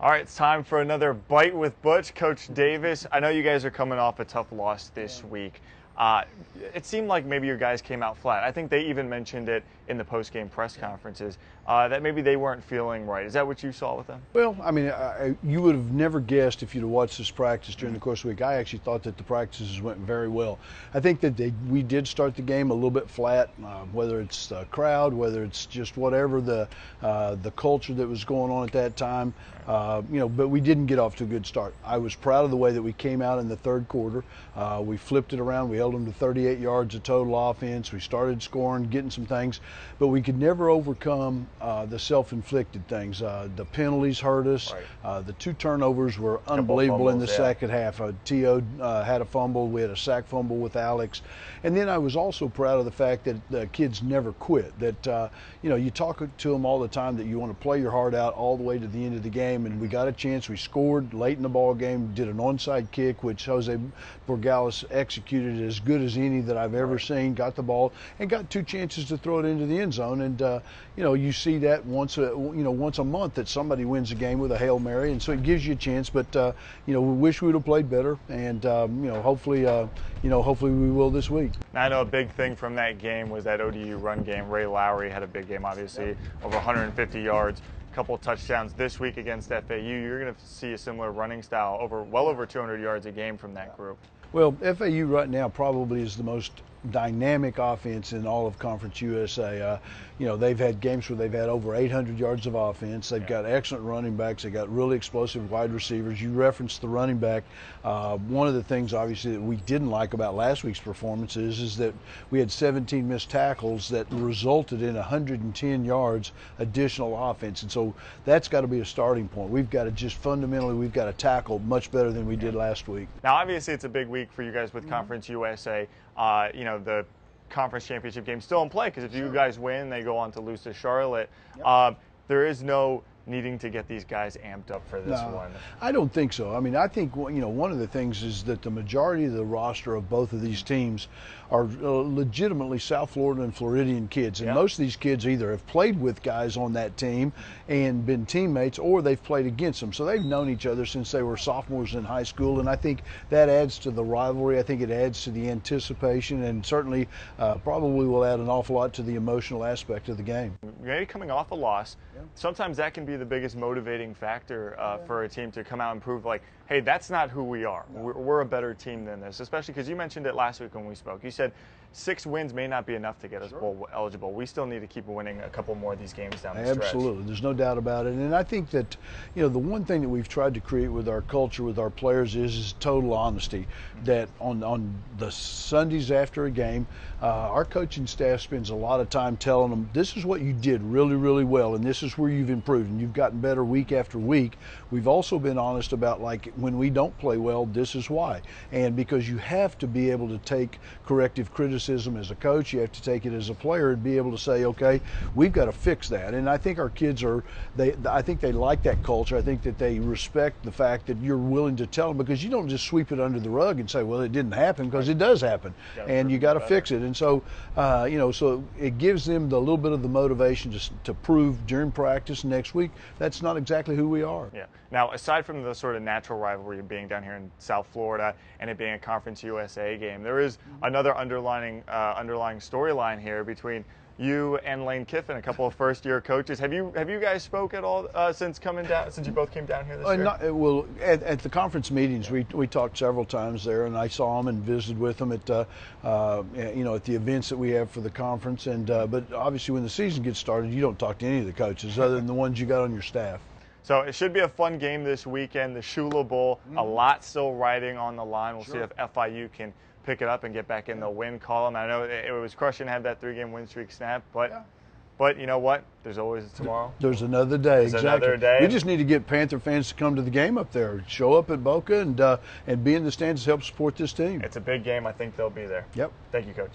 All right, it's time for another Bite with Butch. Coach Davis, I know you guys are coming off a tough loss this week. It seemed like maybe your guys came out flat. I think they even mentioned it in the post-game press conferences that maybe they weren't feeling right. Is that what you saw with them? Well, I mean, you would have never guessed if you'd have watched this practice during the course of the week. I actually thought that the practices went very well. I think that we did start the game a little bit flat, whether it's the crowd, whether it's just whatever the culture that was going on at that time. But we didn't get off to a good start. I was proud of the way that we came out in the third quarter. We flipped it around. We held them to 38 yards of total offense. We started scoring, getting some things, but we could never overcome the self-inflicted things. The penalties hurt us. Right. The two turnovers were unbelievable in the second half. T.O. had a fumble. We had a sack fumble with Alex. And then I was also proud of the fact that the kids never quit. That, you talk to them all the time that you want to play your heart out all the way to the end of the game. And we got a chance. We scored late in the ball game, did an onside kick, which Jose Borgales executed as good as any that I've ever seen, got the ball, and got two chances to throw it into the end zone. And, you see that once a month that somebody wins a game with a Hail Mary, and so it gives you a chance. But, we wish we would have played better, and, hopefully we will this week. Now, I know a big thing from that game was that ODU run game. Ray Lowry had a big game, obviously, over 150 yards. Couple of touchdowns this week against FAU. You're going to see a similar running style, well over 200 yards a game from that group. Well, FAU right now probably is the most dynamic offense in all of Conference USA. They've had games where they've had over 800 yards of offense. They've got excellent running backs. They've got really explosive wide receivers. You referenced the running back. One of the things, obviously, that we didn't like about last week's performance is that we had 17 missed tackles that resulted in 110 yards additional offense. And so that's got to be a starting point. We've got to just fundamentally, we've got to tackle much better than we did last week. Now, obviously, it's a big week for you guys with Conference USA. The conference championship game still in play, because if you guys win, they go on to lose to Charlotte. There is no needing to get these guys amped up for this one. I don't think so. I mean, I think one of the things is that the majority of the roster of both of these teams are legitimately South Florida and Floridian kids, and most of these kids either have played with guys on that team and been teammates, or they've played against them. So they've known each other since they were sophomores in high school, and I think that adds to the rivalry. I think it adds to the anticipation, and certainly probably will add an awful lot to the emotional aspect of the game. Maybe coming off a loss, sometimes that can be the biggest motivating factor for a team to come out and prove, like, hey, that's not who we are. We're a better team than this, especially because you mentioned it last week when we spoke. You said 6 wins may not be enough to get us bowl eligible. We still need to keep winning a couple more of these games down the stretch. Absolutely. There's no doubt about it. And I think that, the one thing that we've tried to create with our culture, with our players, is total honesty. That on the Sundays after a game, our coaching staff spends a lot of time telling them, this is what you did really, really well, and this is where you've improved, and you've gotten better week after week. We've also been honest about, like, when we don't play well, this is why. And because you have to be able to take corrective criticism as a coach, you have to take it as a player and be able to say, okay, we've got to fix that. And I think our kids I think they like that culture. I think that they respect the fact that you're willing to tell them, because you don't just sweep it under the rug and say, well, it didn't happen, because it does happen, and you got to fix it. And so, so it gives them the little bit of the motivation to prove during practice next week that's not exactly who we are. Yeah. Now, aside from the sort of natural rivalry being down here in South Florida and it being a Conference USA game, there is another underlying storyline here between you and Lane Kiffin, a couple of first-year coaches. Have you guys spoke at all since you both came down here this year? Well, at the conference meetings, we talked several times there, and I saw them and visited with them at the events that we have for the conference. And but obviously, when the season gets started, you don't talk to any of the coaches other than the ones you got on your staff. So it should be a fun game this weekend. The Shula Bowl, a lot still riding on the line. We'll see if FIU can pick it up and get back in the win column. I know it was crushing to have that 3-game win streak snap, but you know what? There's always tomorrow. There's another day. There's another day. We just need to get Panther fans to come to the game up there, show up at Boca, and be in the stands to help support this team. It's a big game. I think they'll be there. Yep. Thank you, Coach.